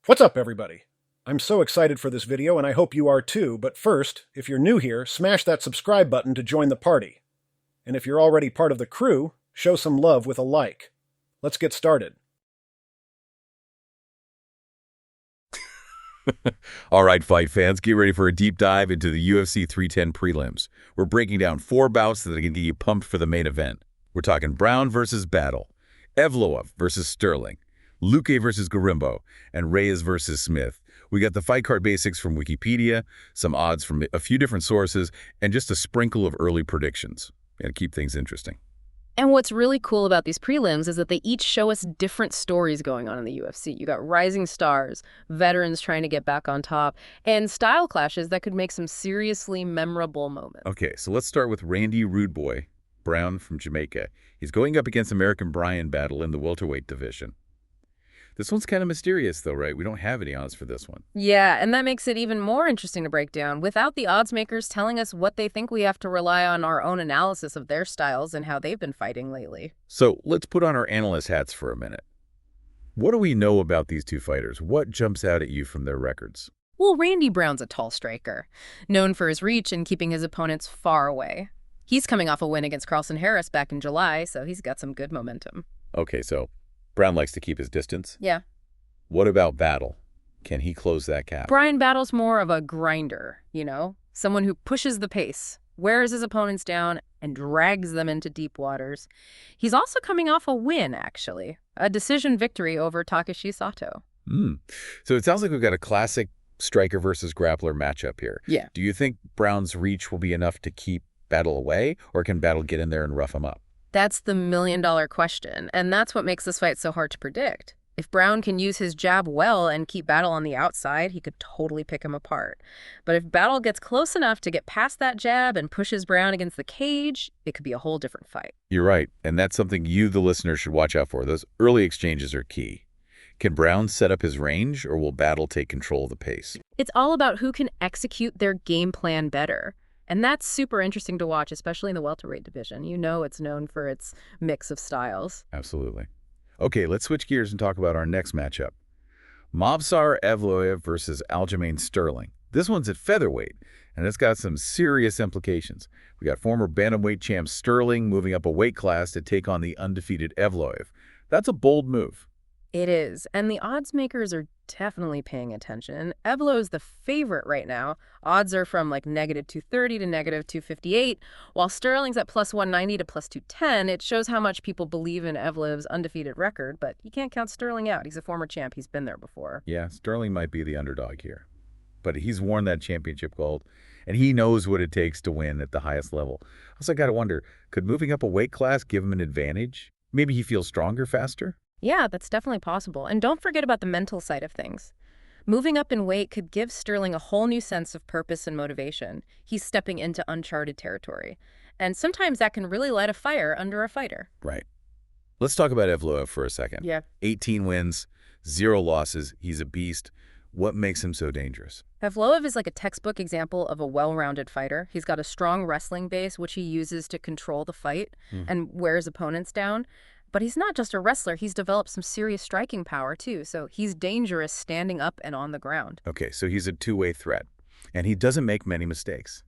What's up, everybody? I'm so excited for this video, and I hope you are too, but first, if you're new here, smash that subscribe button to join the party. And if you're already part of the crew, show some love with a like. Let's get started. All right, fight fans, get ready for a deep dive into the UFC 310 prelims. We're breaking down 4 bouts that are going to get you pumped for the main event. We're talking Brown versus Battle, Evloev versus Sterling, Luque versus Garimbo, and Reyes versus Smith. We got the fight card basics from Wikipedia, some odds from a few different sources, and just a sprinkle of early predictions. To keep things interesting. And what's really cool about these prelims is that they each show us different stories going on in the UFC. You got rising stars, veterans trying to get back on top, and style clashes that could make some seriously memorable moments. Okay, so let's start with Randy Rude Boy Brown from Jamaica. He's going up against American Brian Battle in the welterweight division. This one's kind of mysterious, though, right? We don't have any odds for this one. Yeah, and that makes it even more interesting to break down without the odds makers telling us what they think. We have to rely on our own analysis of their styles and how they've been fighting lately. So let's put on our analyst hats for a minute. What do we know about these two fighters? What jumps out at you from their records? Well, Randy Brown's a tall striker, known for his reach and keeping his opponents far away. He's coming off a win against Carlson Harris back in July, so he's got some good momentum. Okay, so Brown likes to keep his distance? Yeah. What about Battle? Can he close that gap? Brian Battle's more of a grinder, someone who pushes the pace, wears his opponents down, and drags them into deep waters. He's also coming off a win, actually, a decision victory over Takeshi Sato. So it sounds like we've got a classic striker versus grappler matchup here. Yeah. Do you think Brown's reach will be enough to keep Battle away, or can Battle get in there and rough him up? That's the million-dollar question, and that's what makes this fight so hard to predict. If Brown can use his jab well and keep Battle on the outside, he could totally pick him apart. But if Battle gets close enough to get past that jab and pushes Brown against the cage, it could be a whole different fight. You're right, and that's something you, the listener, should watch out for. Those early exchanges are key. Can Brown set up his range, or will Battle take control of the pace? It's all about who can execute their game plan better. And that's super interesting to watch, especially in the welterweight division. It's known for its mix of styles. Absolutely. Okay, let's switch gears and talk about our next matchup. Movsar Evloev versus Aljamain Sterling. This one's at featherweight, and it's got some serious implications. We got former bantamweight champ Sterling moving up a weight class to take on the undefeated Evloev. That's a bold move. It is, and the odds makers are definitely paying attention. Evlo's the favorite right now. Odds are from like -230 to -258, while Sterling's at +190 to +210. It shows how much people believe in Evloev's undefeated record, but you can't count Sterling out. He's a former champ. He's been there before. Yeah, Sterling might be the underdog here, but he's worn that championship gold, and he knows what it takes to win at the highest level. Also, I got to wonder, could moving up a weight class give him an advantage? Maybe he feels stronger faster? Yeah, that's definitely possible. And don't forget about the mental side of things. Moving up in weight could give Sterling a whole new sense of purpose and motivation. He's stepping into uncharted territory. And sometimes that can really light a fire under a fighter. Right. Let's talk about Evloev for a second. Yeah. 18 wins, 0 losses. He's a beast. What makes him so dangerous? Evloev is like a textbook example of a well-rounded fighter. He's got a strong wrestling base, which he uses to control the fight and wears opponents down. But he's not just a wrestler. He's developed some serious striking power, too. So he's dangerous standing up and on the ground. Okay, so he's a two-way threat, and he doesn't make many mistakes.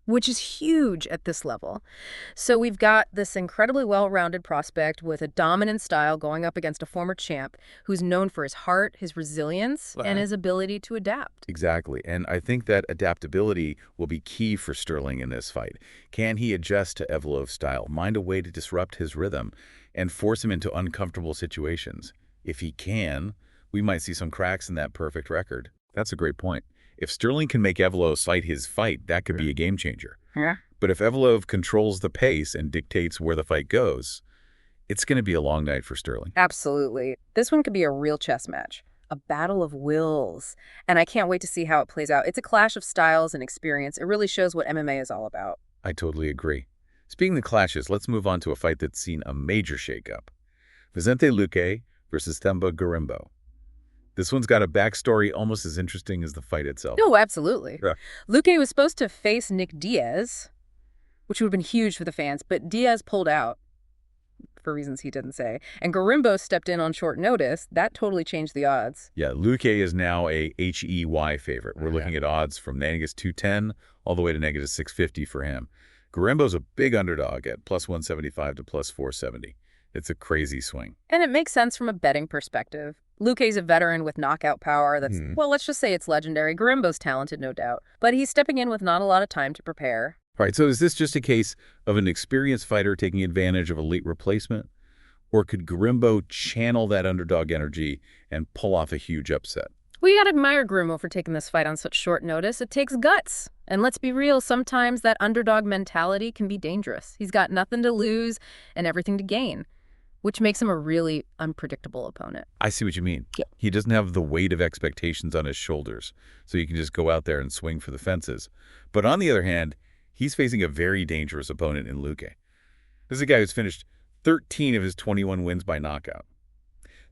Which is huge at this level. So we've got this incredibly well-rounded prospect with a dominant style going up against a former champ who's known for his heart, his resilience, and his ability to adapt. Exactly, and I think that adaptability will be key for Sterling in this fight. Can he adjust to Evloev's style, find a way to disrupt his rhythm, and force him into uncomfortable situations? If he can, we might see some cracks in that perfect record. That's a great point. If Sterling can make Evloev fight his fight, that could be a game changer. Yeah. But if Evloev controls the pace and dictates where the fight goes, it's going to be a long night for Sterling. Absolutely. This one could be a real chess match, a battle of wills. And I can't wait to see how it plays out. It's a clash of styles and experience. It really shows what MMA is all about. I totally agree. Speaking of clashes, let's move on to a fight that's seen a major shakeup. Vicente Luque versus Themba Garimbo. This one's got a backstory almost as interesting as the fight itself. Oh, absolutely. Yeah. Luque was supposed to face Nick Diaz, which would have been huge for the fans, but Diaz pulled out. for reasons he didn't say. And Garimbo stepped in on short notice. That totally changed the odds. Yeah, Luque is now a HEY favorite. We're looking at odds from -210 all the way to -650 for him. Garimbo's a big underdog at +175 to +470. It's a crazy swing. And it makes sense from a betting perspective. Luque's a veteran with knockout power that's, well, let's just say it's legendary. Garimbo's talented, no doubt. But he's stepping in with not a lot of time to prepare. All right, so is this just a case of an experienced fighter taking advantage of a late replacement? Or could Garimbo channel that underdog energy and pull off a huge upset? We gotta admire Garimbo for taking this fight on such short notice. It takes guts. And let's be real, sometimes that underdog mentality can be dangerous. He's got nothing to lose and everything to gain, which makes him a really unpredictable opponent. I see what you mean. Yeah. He doesn't have the weight of expectations on his shoulders, so he can just go out there and swing for the fences. But on the other hand, he's facing a very dangerous opponent in Luque. This is a guy who's finished 13 of his 21 wins by knockout.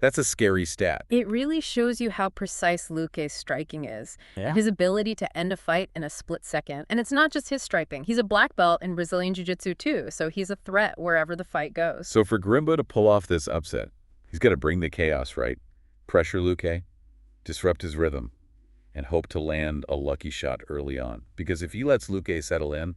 That's a scary stat. It really shows you how precise Luque's striking is. Yeah. His ability to end a fight in a split second. And it's not just his striking. He's a black belt in Brazilian Jiu-Jitsu too, so he's a threat wherever the fight goes. So for Garimbo to pull off this upset, he's got to bring the chaos, right? Pressure Luque, disrupt his rhythm, and hope to land a lucky shot early on. Because if he lets Luque settle in,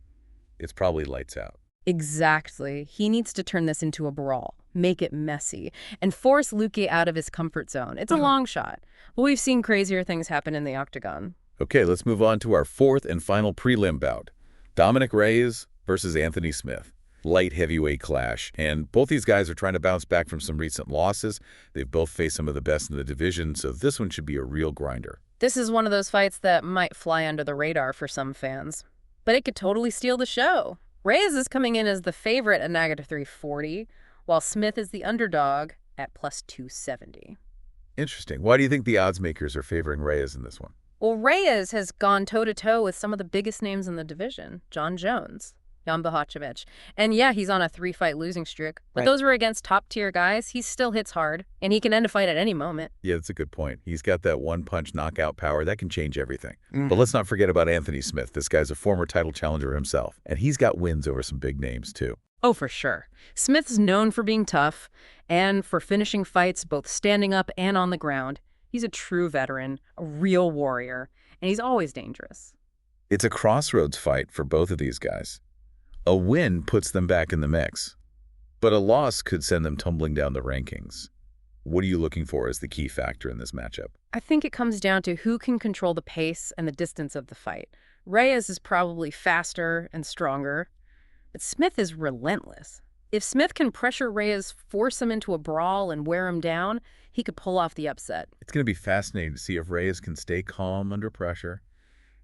it's probably lights out. Exactly. He needs to turn this into a brawl, make it messy, and force Luque out of his comfort zone. It's a long shot, but we've seen crazier things happen in the octagon. Okay, let's move on to our fourth and final prelim bout. Dominic Reyes versus Anthony Smith. Light heavyweight clash. And both these guys are trying to bounce back from some recent losses. They've both faced some of the best in the division, so this one should be a real grinder. This is one of those fights that might fly under the radar for some fans, but it could totally steal the show. Reyes is coming in as the favorite at -340, while Smith is the underdog at +270. Interesting. Why do you think the odds makers are favoring Reyes in this one? Well, Reyes has gone toe-to-toe with some of the biggest names in the division. John Jones, Jan Blachowicz. And yeah, he's on a 3-fight losing streak. But those were against top-tier guys. He still hits hard, and he can end a fight at any moment. Yeah, that's a good point. He's got that one-punch knockout power. That can change everything. But let's not forget about Anthony Smith. This guy's a former title challenger himself, and he's got wins over some big names, too. Oh, for sure. Smith's known for being tough and for finishing fights both standing up and on the ground. He's a true veteran, a real warrior, and he's always dangerous. It's a crossroads fight for both of these guys. A win puts them back in the mix, but a loss could send them tumbling down the rankings. What are you looking for as the key factor in this matchup? I think it comes down to who can control the pace and the distance of the fight. Reyes is probably faster and stronger, but Smith is relentless. If Smith can pressure Reyes, force him into a brawl, and wear him down, he could pull off the upset. It's going to be fascinating to see if Reyes can stay calm under pressure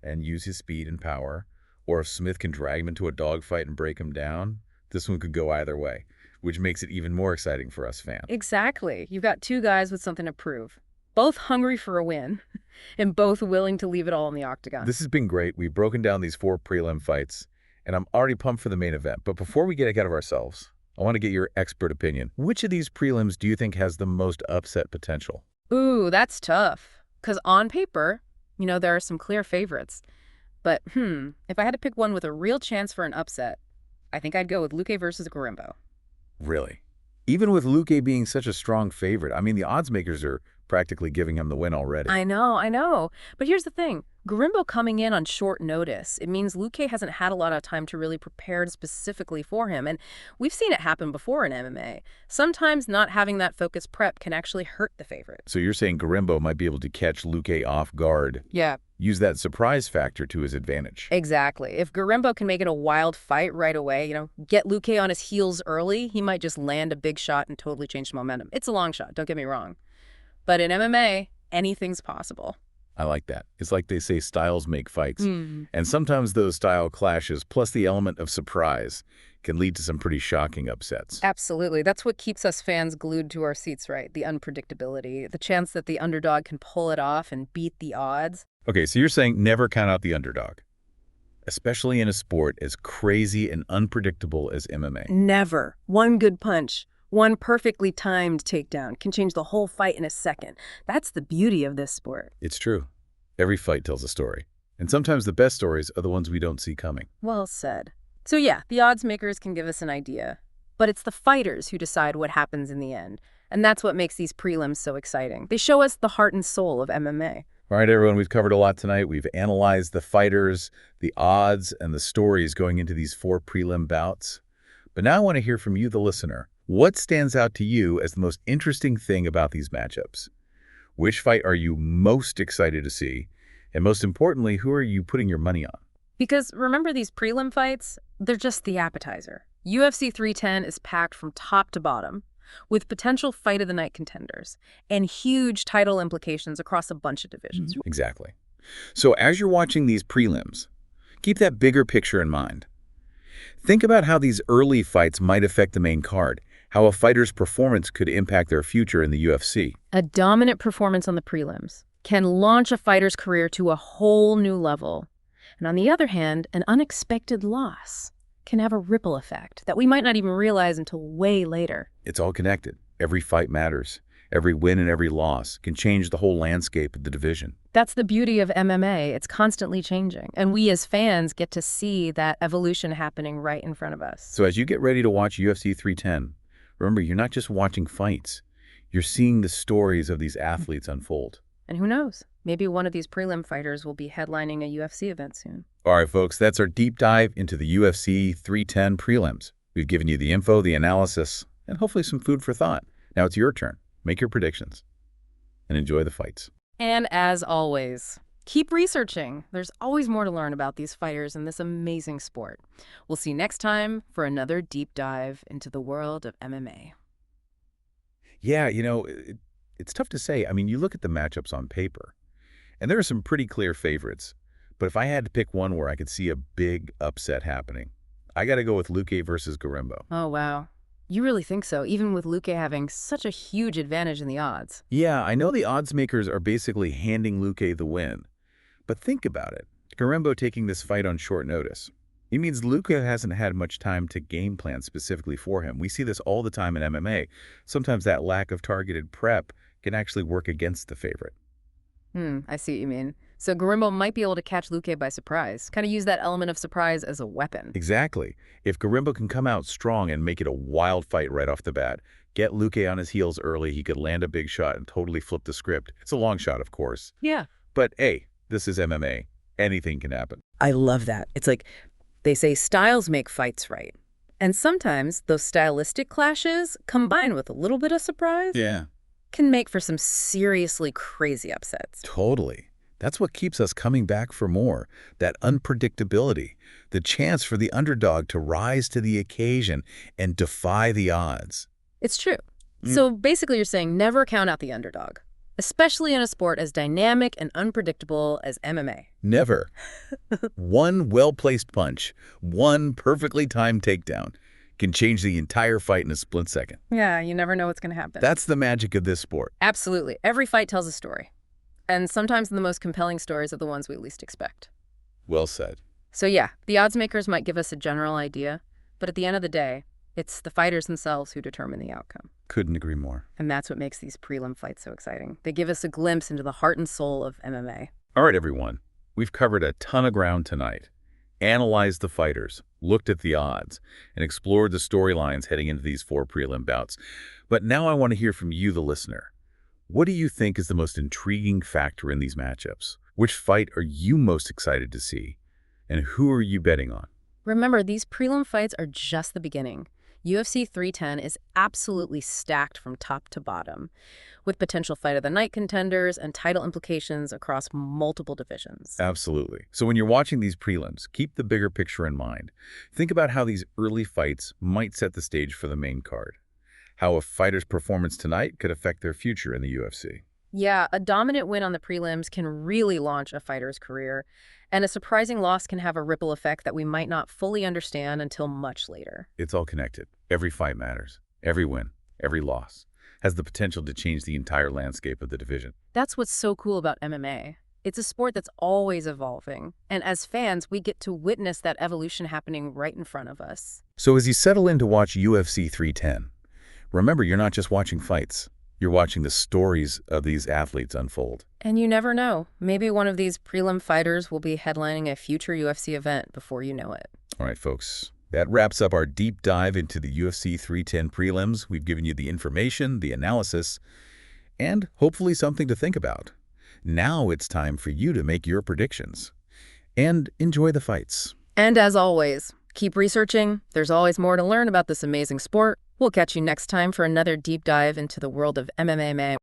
and use his speed and power, or if Smith can drag him into a dogfight and break him down. This one could go either way, which makes it even more exciting for us fans. Exactly. You've got two guys with something to prove, both hungry for a win and both willing to leave it all in the octagon. This has been great. We've broken down these 4 prelim fights, and I'm already pumped for the main event. But before we get ahead of ourselves, I want to get your expert opinion. Which of these prelims do you think has the most upset potential? Ooh, that's tough. Because on paper, there are some clear favorites. But, if I had to pick one with a real chance for an upset, I think I'd go with Luque versus Garimbo. Really? Even with Luque being such a strong favorite, I mean, the odds makers are practically giving him the win already. I know. But here's the thing. Garimbo coming in on short notice, it means Luque hasn't had a lot of time to really prepare specifically for him. And we've seen it happen before in MMA. Sometimes not having that focused prep can actually hurt the favorite. So you're saying Garimbo might be able to catch Luque off guard. Yeah. Use that surprise factor to his advantage. Exactly. If Garimbo can make it a wild fight right away, get Luque on his heels early, he might just land a big shot and totally change the momentum. It's a long shot, don't get me wrong. But in MMA, anything's possible. I like that. It's like they say styles make fights. And sometimes those style clashes, plus the element of surprise, can lead to some pretty shocking upsets. Absolutely. That's what keeps us fans glued to our seats, right? The unpredictability, the chance that the underdog can pull it off and beat the odds. Okay, so you're saying never count out the underdog, especially in a sport as crazy and unpredictable as MMA. Never. One good punch, one perfectly timed takedown can change the whole fight in a second. That's the beauty of this sport. It's true. Every fight tells a story. And sometimes the best stories are the ones we don't see coming. Well said. So yeah, the odds makers can give us an idea. But it's the fighters who decide what happens in the end. And that's what makes these prelims so exciting. They show us the heart and soul of MMA. All right, everyone, we've covered a lot tonight. We've analyzed the fighters, the odds, and the stories going into these 4 prelim bouts. But now I want to hear from you, the listener. What stands out to you as the most interesting thing about these matchups? Which fight are you most excited to see? And most importantly, who are you putting your money on? Because remember, these prelim fights, they're just the appetizer. UFC 310 is packed from top to bottom, with potential fight of the night contenders and huge title implications across a bunch of divisions. Exactly. So as you're watching these prelims, keep that bigger picture in mind. Think about how these early fights might affect the main card, how a fighter's performance could impact their future in the UFC. A dominant performance on the prelims can launch a fighter's career to a whole new level. And on the other hand, an unexpected loss can have a ripple effect that we might not even realize until way later. It's all connected. Every fight matters. Every win and every loss can change the whole landscape of the division. That's the beauty of MMA. It's constantly changing. And we as fans get to see that evolution happening right in front of us. So as you get ready to watch UFC 310, remember, you're not just watching fights. You're seeing the stories of these athletes unfold. And who knows? Maybe one of these prelim fighters will be headlining a UFC event soon. All right, folks, that's our deep dive into the UFC 310 prelims. We've given you the info, the analysis, and hopefully some food for thought. Now it's your turn. Make your predictions and enjoy the fights. And as always, keep researching. There's always more to learn about these fighters in this amazing sport. We'll see you next time for another deep dive into the world of MMA. Yeah, it's tough to say. I mean, you look at the matchups on paper, and there are some pretty clear favorites. But if I had to pick one where I could see a big upset happening, I got to go with Luque versus Garimbo. Oh, wow. You really think so, even with Luque having such a huge advantage in the odds? Yeah, I know the odds makers are basically handing Luque the win. But think about it. Garimbo taking this fight on short notice. It means Luque hasn't had much time to game plan specifically for him. We see this all the time in MMA. Sometimes that lack of targeted prep can actually work against the favorite. I see what you mean. So Garimbo might be able to catch Luque by surprise, kind of use that element of surprise as a weapon. Exactly. If Garimbo can come out strong and make it a wild fight right off the bat, get Luque on his heels early, he could land a big shot and totally flip the script. It's a long shot, of course. Yeah. But hey, this is MMA. Anything can happen. I love that. It's like they say styles make fights right. And sometimes those stylistic clashes, combined with a little bit of surprise, can make for some seriously crazy upsets. Totally. That's what keeps us coming back for more. That unpredictability, the chance for the underdog to rise to the occasion and defy the odds. It's true. So basically you're saying never count out the underdog, especially in a sport as dynamic and unpredictable as MMA. Never. One well-placed punch, one perfectly timed takedown can change the entire fight in a split second. Yeah, you never know what's going to happen. That's the magic of this sport. Absolutely. Every fight tells a story. And sometimes the most compelling stories are the ones we least expect. Well said. So yeah, the odds makers might give us a general idea, but at the end of the day, it's the fighters themselves who determine the outcome. Couldn't agree more. And that's what makes these prelim fights so exciting. They give us a glimpse into the heart and soul of MMA. All right, everyone. We've covered a ton of ground tonight. Analyzed the fighters, looked at the odds, and explored the storylines heading into these 4 prelim bouts. But now I want to hear from you, the listener. What do you think is the most intriguing factor in these matchups? Which fight are you most excited to see? And who are you betting on? Remember, these prelim fights are just the beginning. UFC 310 is absolutely stacked from top to bottom, with potential fight of the night contenders and title implications across multiple divisions. Absolutely. So when you're watching these prelims, keep the bigger picture in mind. Think about how these early fights might set the stage for the main card. How a fighter's performance tonight could affect their future in the UFC. Yeah, a dominant win on the prelims can really launch a fighter's career, and a surprising loss can have a ripple effect that we might not fully understand until much later. It's all connected. Every fight matters. Every win, every loss has the potential to change the entire landscape of the division. That's what's so cool about MMA. It's a sport that's always evolving, and as fans, we get to witness that evolution happening right in front of us. So as you settle in to watch UFC 310, remember you're not just watching fights. You're watching the stories of these athletes unfold. And you never know. Maybe one of these prelim fighters will be headlining a future UFC event before you know it. All right, folks. That wraps up our deep dive into the UFC 310 prelims. We've given you the information, the analysis, and hopefully something to think about. Now it's time for you to make your predictions. And enjoy the fights. And as always, keep researching. There's always more to learn about this amazing sport. We'll catch you next time for another deep dive into the world of MMA.